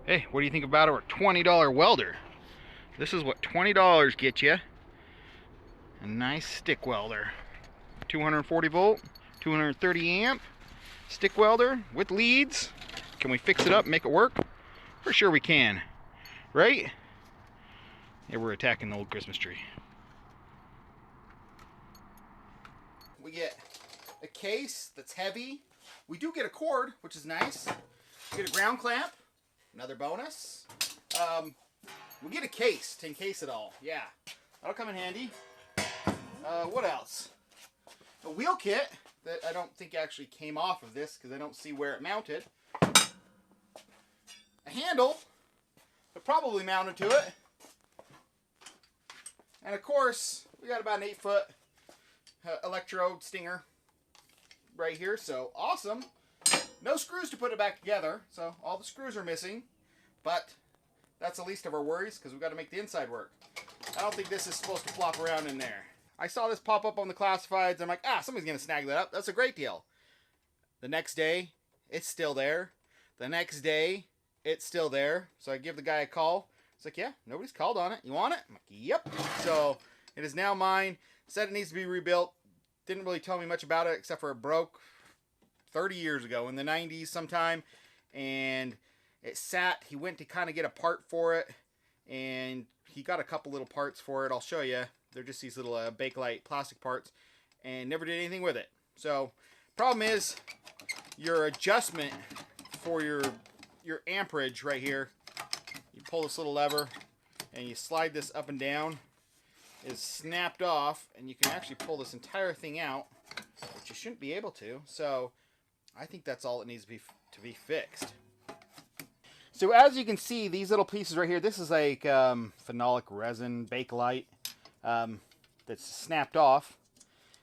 Hey, what do you think about our $20 welder? This is what $20 gets you. A nice stick welder. 240 volt, 230 amp stick welder with leads. Can we fix it up, make it work? For sure we can. Right? Yeah, we're attacking the old Christmas tree. We get a case that's heavy. We do get a cord, which is nice. We get a ground clamp, another bonus. We get a case to encase it all. Yeah, that'll come in handy. What else? A wheel kit that I don't think actually came off of this because I don't see where it mounted. A handle that probably mounted to it. And of course, we got about an 8-foot electrode stinger right here. So awesome. No screws to put it back together. So all the screws are missing. But that's the least of our worries because we've got to make the inside work. I don't think this is supposed to flop around in there. I saw this pop up on the classifieds. I'm like, somebody's going to snag that up. That's a great deal. The next day, it's still there. The next day, it's still there. So I give the guy a call. It's like, yeah, nobody's called on it. You want it? I'm like, yep. So it is now mine. Said it needs to be rebuilt. Didn't really tell me much about it except for it broke 30 years ago in the 90s sometime. And it sat. He went to kind of get a part for it. And he got a couple little parts for it. I'll show you. They're just these little Bakelite plastic parts. And never did anything with it. So problem is your adjustment for your amperage right here. You pull this little lever and you slide this up and down. Is snapped off, and you can actually pull this entire thing out, which you shouldn't be able to. So I think that's all it needs to be fixed. So as you can see, these little pieces right here, this is like phenolic resin, Bakelite, that's snapped off.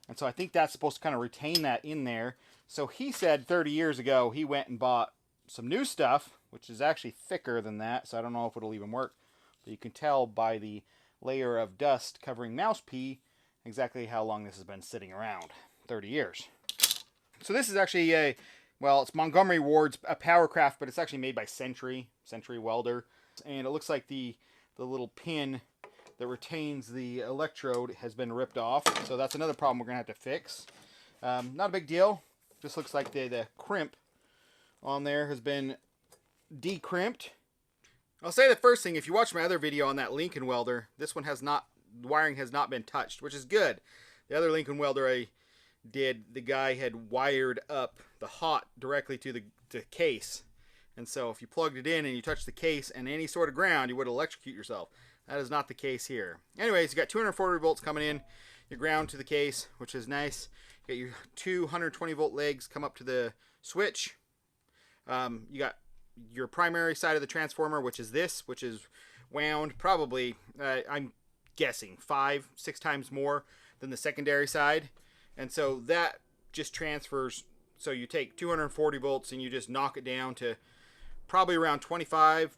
And so I think that's supposed to kind of retain that in there. So he said 30 years ago he went and bought some new stuff, which is actually thicker than that, so I don't know if it'll even work. But you can tell by the layer of dust covering mouse pee exactly how long this has been sitting around. 30 years. So this is actually it's Montgomery Ward's a Powr Kraft, but it's actually made by Century Welder. And it looks like the little pin that retains the electrode has been ripped off. So that's another problem we're going to have to fix. Not a big deal. Just looks like the crimp on there has been decrimped. I'll say the first thing, if you watch my other video on that Lincoln welder, this one has not, the wiring has not been touched, which is good. The other Lincoln welder I did, the guy had wired up the hot directly to the case. And so if you plugged it in and you touched the case and any sort of ground, you would electrocute yourself. That is not the case here. Anyways, you got 240 volts coming in, your ground to the case, which is nice. You got your 220 volt legs come up to the switch. You got your primary side of the transformer, which is wound probably, I'm guessing 5-6 times more than the secondary side. And so that just transfers. So you take 240 volts and you just knock it down to probably around 25,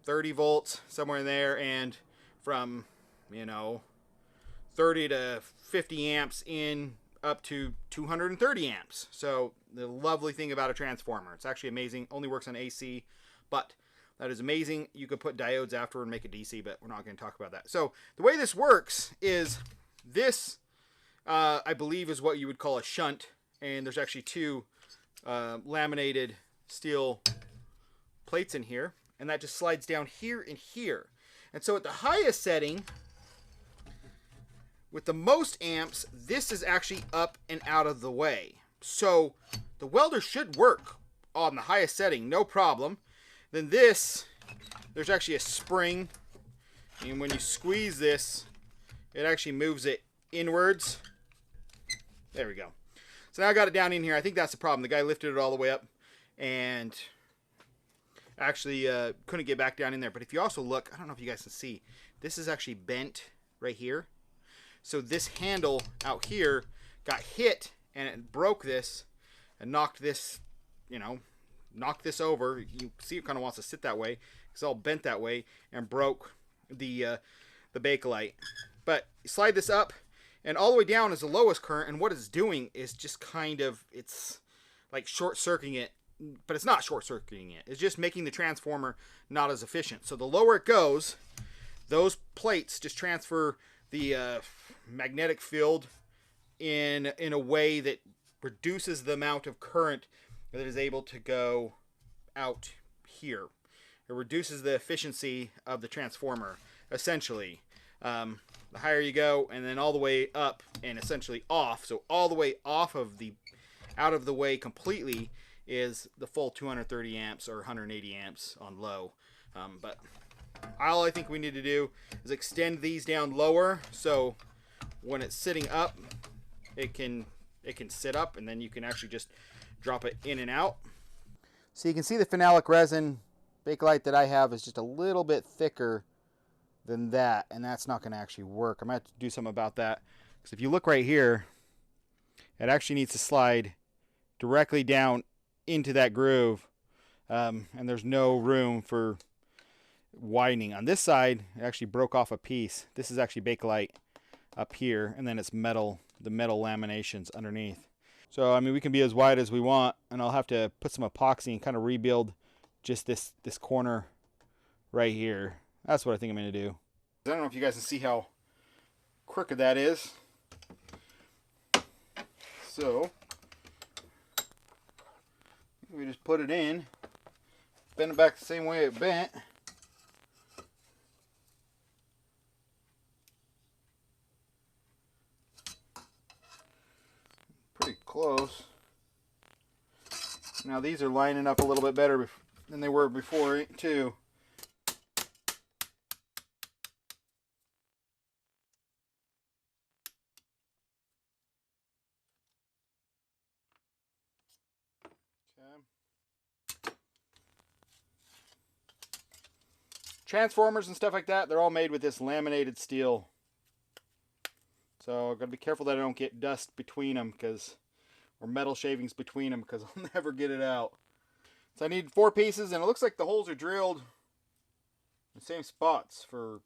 30 volts, somewhere in there. And from, 30 to 50 amps in up to 230 amps. So the lovely thing about a transformer, it's actually amazing. Only works on AC, but that is amazing. You could put diodes after and make it DC, but we're not going to talk about that. So the way this works is this, I believe, is what you would call a shunt. And there's actually two laminated steel plates in here. And that just slides down here and here. And so at the highest setting, with the most amps, this is actually up and out of the way. So the welder should work on the highest setting, no problem. Then this, there's actually a spring. And when you squeeze this, it actually moves it inwards. There we go. So now I got it down in here. I think that's the problem. The guy lifted it all the way up and actually couldn't get back down in there. But if you also look, I don't know if you guys can see, this is actually bent right here. So this handle out here got hit and it broke this and knocked this, knocked this over. You see it kind of wants to sit that way. It's all bent that way and broke the Bakelite. But you slide this up and all the way down is the lowest current, and what it's doing is just kind of, it's like short-circuiting it but it's not short-circuiting it. It's just making the transformer not as efficient. So the lower it goes, those plates just transfer the magnetic field in a way that reduces the amount of current that is able to go out here. It reduces the efficiency of the transformer, essentially. The higher you go, and then all the way up and essentially off. So all the way off of the, out of the way completely is the full 230 amps or 180 amps on low. But all I think we need to do is extend these down lower, so when it's sitting up, it can sit up, and then you can actually just drop it in and out. So you can see the phenolic resin Bakelite that I have is just a little bit thicker than that, and that's not going to actually work. I'm going to have to do something about that, because if you look right here, it actually needs to slide directly down into that groove, and there's no room for widening. On this side, it actually broke off a piece. This is actually Bakelite up here, and then it's metal, the metal laminations underneath. So I mean, we can be as wide as we want, and I'll have to put some epoxy and kind of rebuild just this corner right here. That's what I think I'm going to do. I don't know if you guys can see how crooked that is. So we just put it in, bend it back the same way it bent. Pretty close. Now these are lining up a little bit better than they were before too. Transformers and stuff like that, they're all made with this laminated steel. So I've got to be careful that I don't get dust between them, or metal shavings between them, because I'll never get it out. So I need 4 pieces, and it looks like the holes are drilled in the same spots for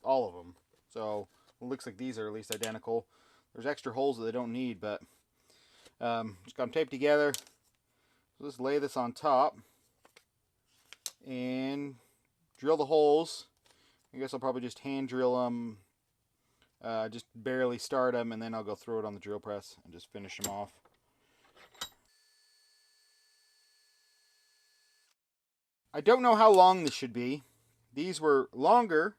all of them. So it looks like these are at least identical. There's extra holes that they don't need, but just got them taped together. So just lay this on top and drill the holes. I guess I'll probably just hand drill them, just barely start them, and then I'll go through it on the drill press and just finish them off. I don't know how long this should be. These were longer,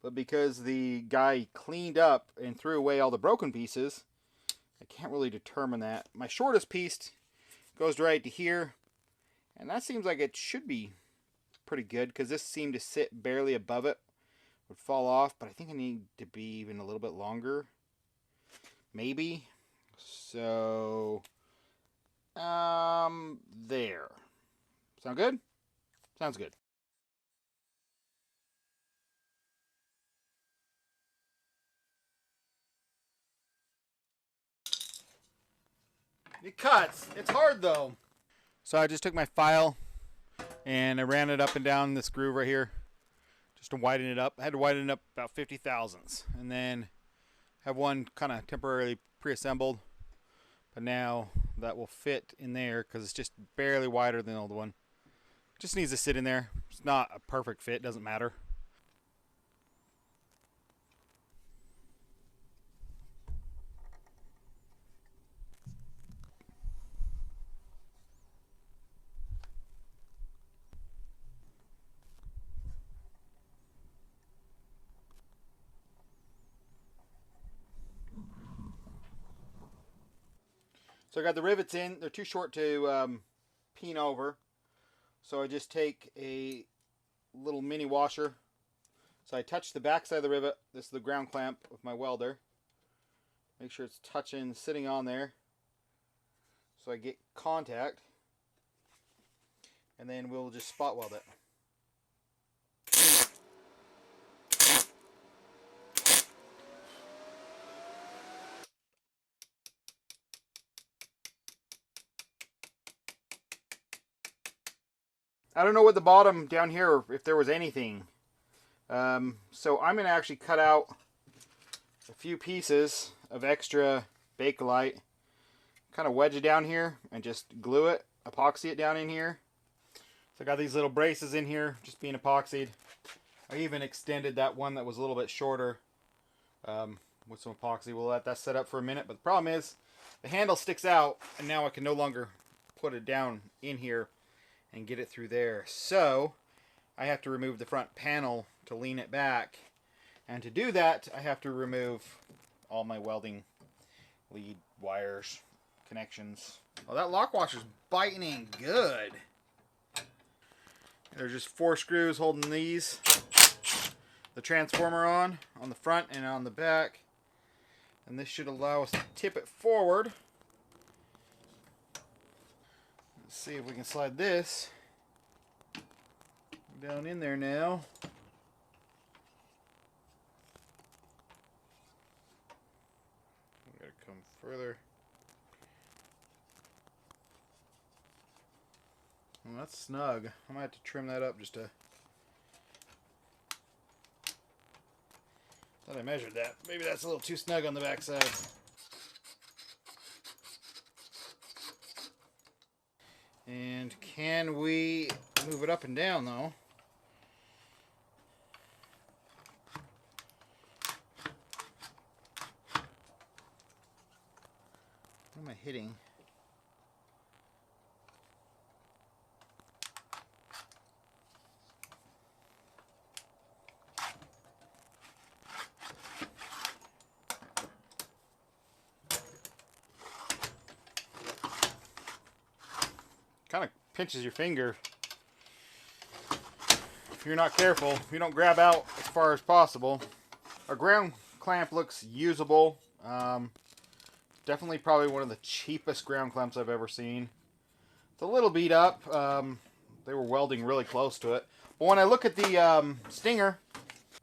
but because the guy cleaned up and threw away all the broken pieces, I can't really determine that. My shortest piece goes right to here, and that seems like it should be pretty good, because this seemed to sit barely above it, would fall off, but I think I need to be even a little bit longer, maybe. So there. Sound good? Sounds good. It cuts. It's hard though. So I just took my file and I ran it up and down this groove right here just to widen it up. I had to widen it up about 50 thousandths, and then have one kind of temporarily pre-assembled, but now that will fit in there because it's just barely wider than the old one. It just needs to sit in there. It's not a perfect fit, doesn't matter. So I got the rivets in. They're too short to peen over. So I just take a little mini washer. So I touch the back side of the rivet. This is the ground clamp with my welder. Make sure it's touching, sitting on there, so I get contact. And then we'll just spot weld it. I don't know what the bottom down here, if there was anything. So I'm going to actually cut out a few pieces of extra Bakelite, kind of wedge it down here and just glue it epoxy it down in here. So I got these little braces in here just being epoxied. I even extended that one that was a little bit shorter with some epoxy. We'll let that set up for a minute, but the problem is the handle sticks out and now I can no longer put it down in here and get it through there. So I have to remove the front panel to lean it back, and to do that I have to remove all my welding lead wires, connections. Oh, that lock washer's biting in good. There's just 4 screws holding the transformer on the front and on the back, and this should allow us to tip it forward. Let's see if we can slide this down in there now. We gotta come further. Well, that's snug. I might have to trim that up just a... Thought I measured that. Maybe that's a little too snug on the backside. And can we move it up and down though? What am I hitting? Kind of pinches your finger if you're not careful, if you don't grab out as far as possible. Our ground clamp looks usable. Definitely probably one of the cheapest ground clamps I've ever seen. It's a little beat up. They were welding really close to it. But when I look at the Stinger,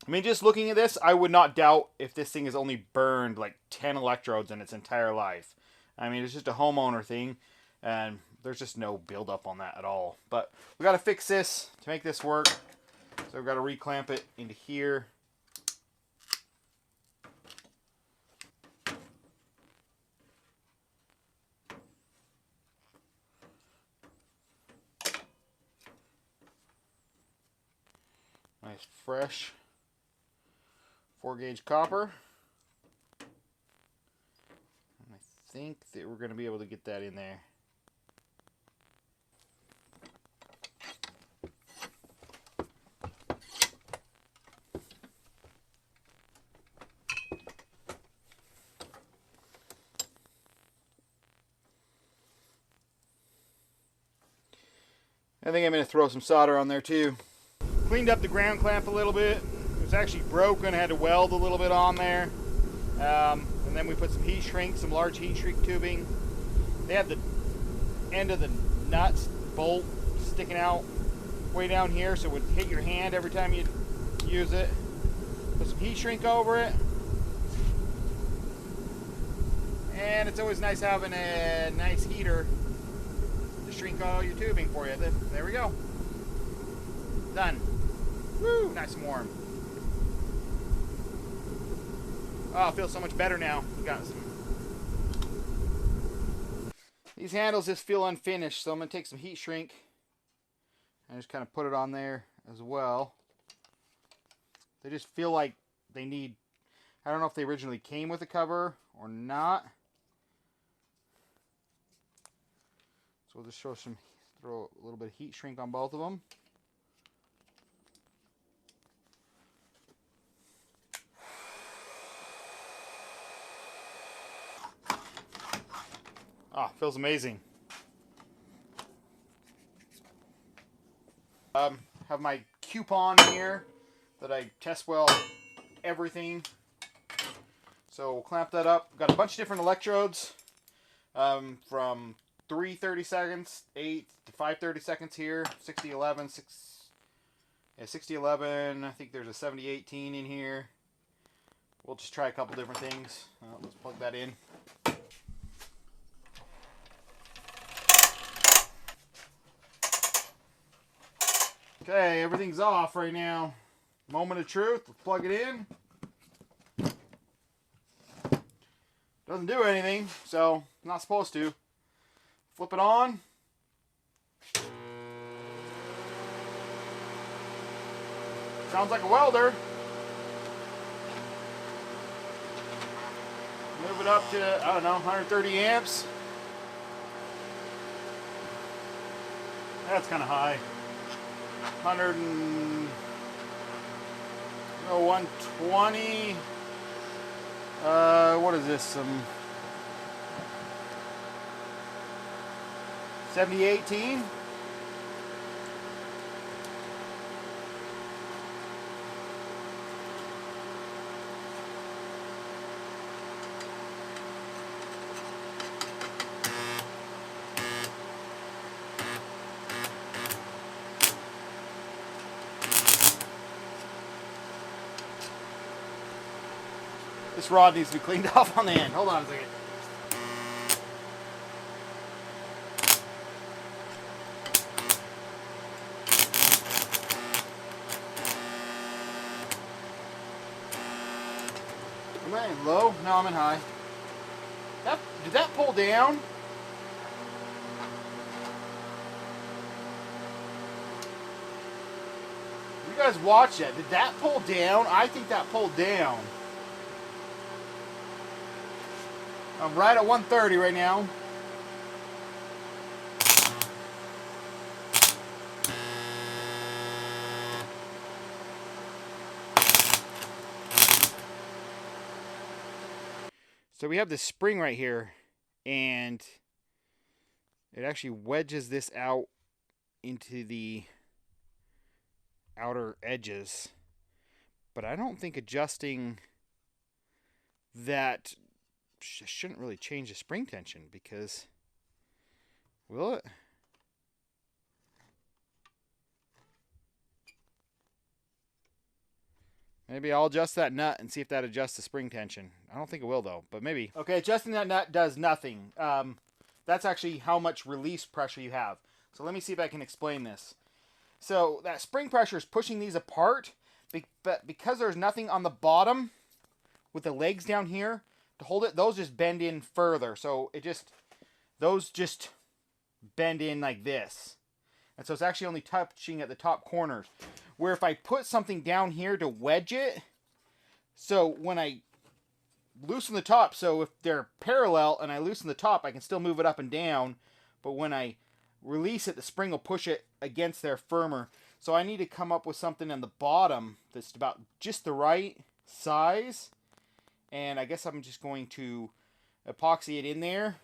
I mean, just looking at this, I would not doubt if this thing has only burned like 10 electrodes in its entire life. I mean, it's just a homeowner thing, and there's just no buildup on that at all. But we got to fix this to make this work. So we've got to reclamp it into here. Nice fresh 4-gauge copper. And I think that we're going to be able to get that in there. I think I'm going to throw some solder on there too. Cleaned up the ground clamp a little bit. It was actually broken. I had to weld a little bit on there. And then we put some heat shrink, some large heat shrink tubing. They had the end of the nuts, bolt, sticking out way down here, so it would hit your hand every time you use it. Put some heat shrink over it. And it's always nice having a nice heater to shrink all your tubing for you. There we go. Done. Woo, nice and warm. Oh, it feels so much better now. Got some. These handles just feel unfinished, so I'm going to take some heat shrink and just kind of put it on there as well. They just feel like they need, I don't know if they originally came with a cover or not. So we'll just throw a little bit of heat shrink on both of them. Ah, feels amazing. Have my coupon here that I test weld everything. So we'll clamp that up. Got a bunch of different electrodes from 3 30-seconds, 8 to 5 30-seconds here, 60-11, 60-11. I think there's a 70-18 in here. We'll just try a couple different things. Let's plug that in. Okay, everything's off right now. Moment of truth. Let's plug it in. Doesn't do anything, so not supposed to. Flip it on. Sounds like a welder. Move it up to, I don't know, 130 amps. That's kind of high. 120. What is this? 7018. This rod needs to be cleaned off on the end. Hold on a second. Am I in low? No, I'm in high. Did that pull down? You guys watch that. Did that pull down? I think that pulled down. I'm right at 130 right now. So we have this spring right here, and it actually wedges this out into the outer edges. But I don't think adjusting that shouldn't really change the spring tension, because will it? Maybe I'll adjust that nut and see if that adjusts the spring tension. I don't think it will though, but maybe. Okay, adjusting that nut does nothing. That's actually how much release pressure you have. So let me see if I can explain this. So that spring pressure is pushing these apart, but because there's nothing on the bottom with the legs down here to hold it, those just bend in further. So those just bend in like this. And so it's actually only touching at the top corners. Where if I put something down here to wedge it, so when I loosen the top, so if they're parallel and I loosen the top, I can still move it up and down. But when I release it, the spring will push it against there firmer. So I need to come up with something on the bottom that's about just the right size. And I guess I'm just going to epoxy it in there.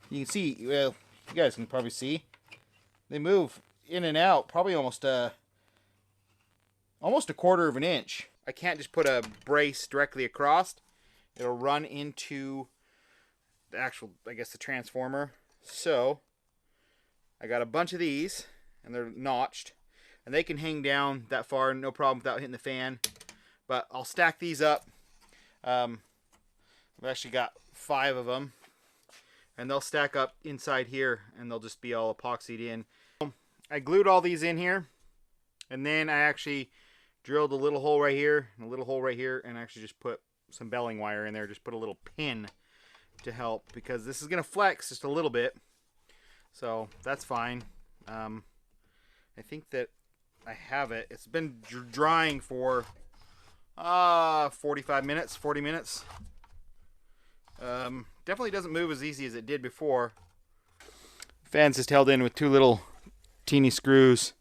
You can see, well, you guys can probably see, they move in and out probably almost a quarter of an inch. I can't just put a brace directly across. It'll run into the actual, I guess, the transformer. So I got a bunch of these, and they're notched, and they can hang down that far, no problem, without hitting the fan. But I'll stack these up. I've actually got 5 of them, and they'll stack up inside here, and they'll just be all epoxied in. I glued all these in here, and then I actually drilled a little hole right here and a little hole right here, and actually just put some belling wire in there. Just put a little pin to help, because this is going to flex just a little bit, so that's fine. I think that I have it. It's been drying for 45 minutes, 40 minutes. Definitely doesn't move as easy as it did before. Fan's just held in with 2 little teeny screws.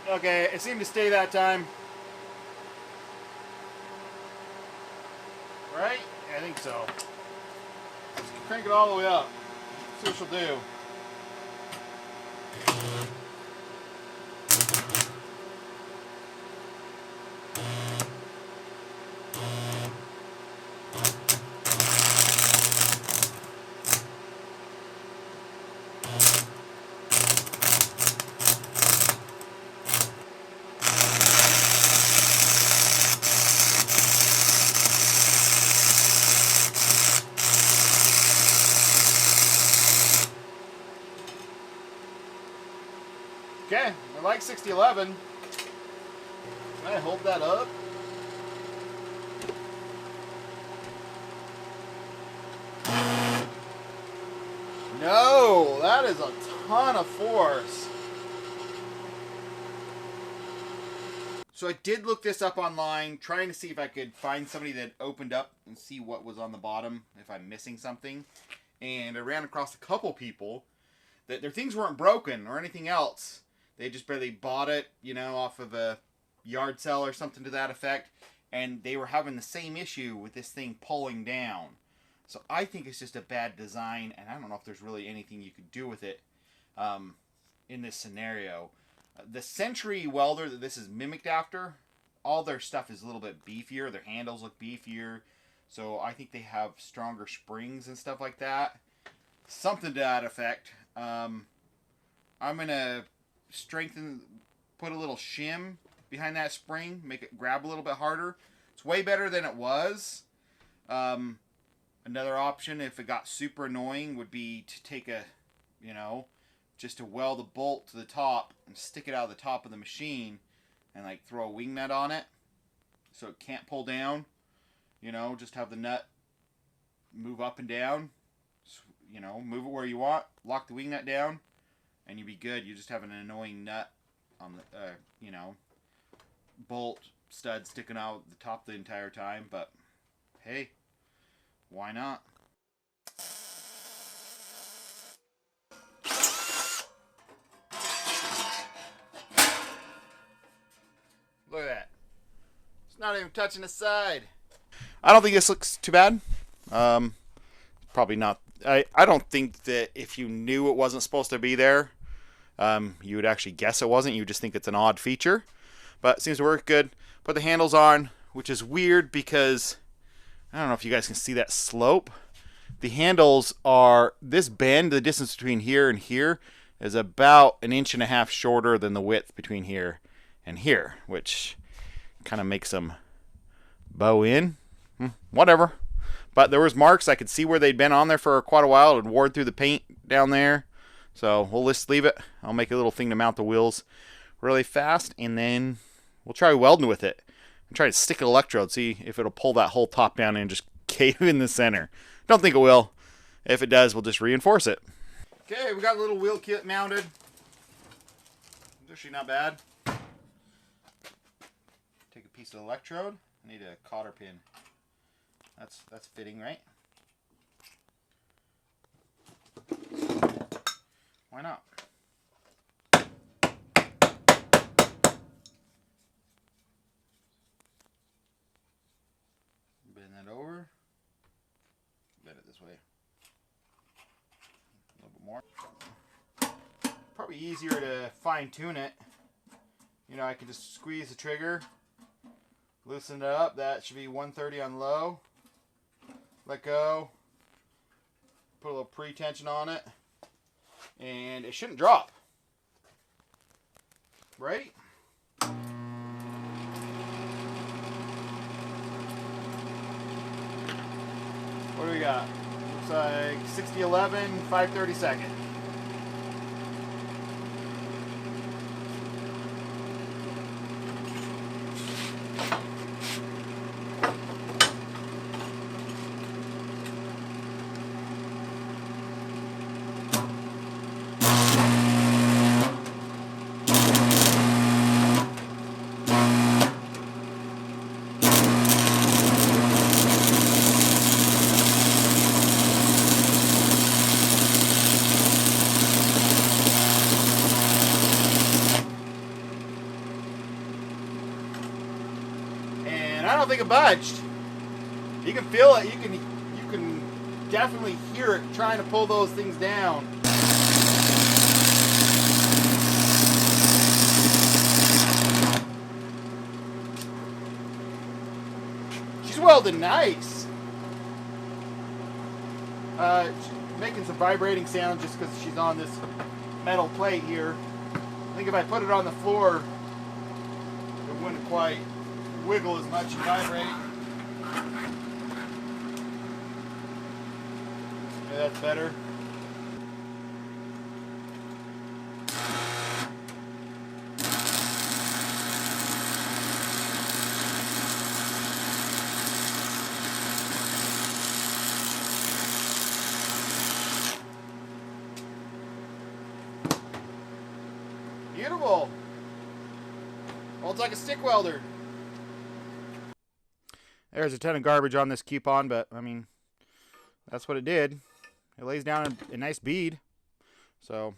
Okay, it seemed to stay that time. Right? Yeah, I think so. Let's crank it all the way up. See what she'll do. I like 6011. Can I hold that up? No, that is a ton of force. So I did look this up online, trying to see if I could find somebody that opened up and see what was on the bottom, if I'm missing something. And I ran across a couple people that their things weren't broken or anything else. They just barely bought it, you know, off of a yard sale or something to that effect. And they were having the same issue with this thing pulling down. So I think it's just a bad design, and I don't know if there's really anything you could do with it in this scenario. The Century welder that this is mimicked after, all their stuff is a little bit beefier. Their handles look beefier. So I think they have stronger springs and stuff like that. Something to that effect. I'm going to put a little shim behind that spring, make it grab a little bit harder. It's way better than it was. Another option, if it got super annoying, would be to take a, you know, just to weld a bolt to the top and stick it out of the top of the machine and like throw a wing nut on it so it can't pull down. You know, just have the nut move up and down. You know, move it where you want, lock the wing nut down, and you'll be good. You just have an annoying nut on the, you know, bolt stud sticking out the top the entire time, but hey, why not? Look at that. It's not even touching the side. I don't think this looks too bad. Probably not. I don't think that if you knew it wasn't supposed to be there, you would actually guess it wasn't. You would just think it's an odd feature. But it seems to work good. Put the handles on, which is weird because I don't know if you guys can see that slope. The handles are, this bend, the distance between here and here, is about 1.5 inches shorter than the width between here and here, which kind of makes them bow in. Whatever. But there was marks. I could see where they'd been on there for quite a while. It wore through the paint down there. So we'll just leave it. I'll make a little thing to mount the wheels really fast, and then we'll try welding with it. And try to stick an electrode, see if it'll pull that whole top down and just cave in the center. Don't think it will. If it does, we'll just reinforce it. Okay, we got a little wheel kit mounted. It's actually not bad. Take a piece of electrode. I need a cotter pin. That's fitting, right? Why not? Bend that over. Bend it this way. A little bit more. Probably easier to fine tune it. You know, I can just squeeze the trigger, loosen it up. That should be 130 on low. Let go. Put a little pre-tension on it. And it shouldn't drop. Right? What do we got? Looks like 6011, 5/32. I don't think it budged. You can feel it. You can definitely hear it trying to pull those things down. She's welding nice. She's making some vibrating sound just because she's on this metal plate here. I think if I put it on the floor, it wouldn't quite wiggle as much and vibrate. Okay, that's better. beautiful. Holds like a stick welder. There's a ton of garbage on this coupon, but I mean, that's what it did. It lays down a nice bead. So,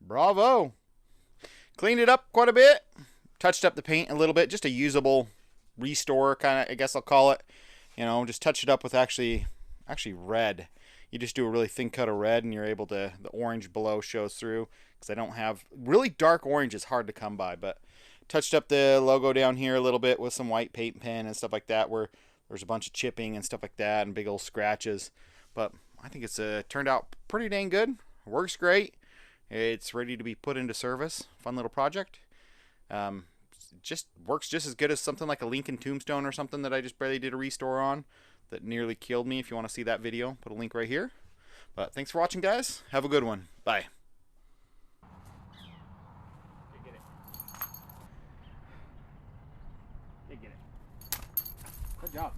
bravo. Cleaned it up quite a bit. Touched up the paint a little bit. Just a usable restore kind of, I guess I'll call it. You know, just touch it up with actually red. You just do a really thin cut of red and you're able to, the orange below shows through. Because I don't have, really dark orange is hard to come by. But touched up the logo down here a little bit with some white paint pen and stuff like that. Where there's a bunch of chipping and stuff like that and big old scratches. But I think it's turned out pretty dang good. Works great. It's ready to be put into service. Fun little project. Just works just as good as something like a Lincoln Tombstone or something that I just barely did a restore on that nearly killed me. If you want to see that video, put a link right here. But thanks for watching, guys. Have a good one. Bye. Get it. Good job.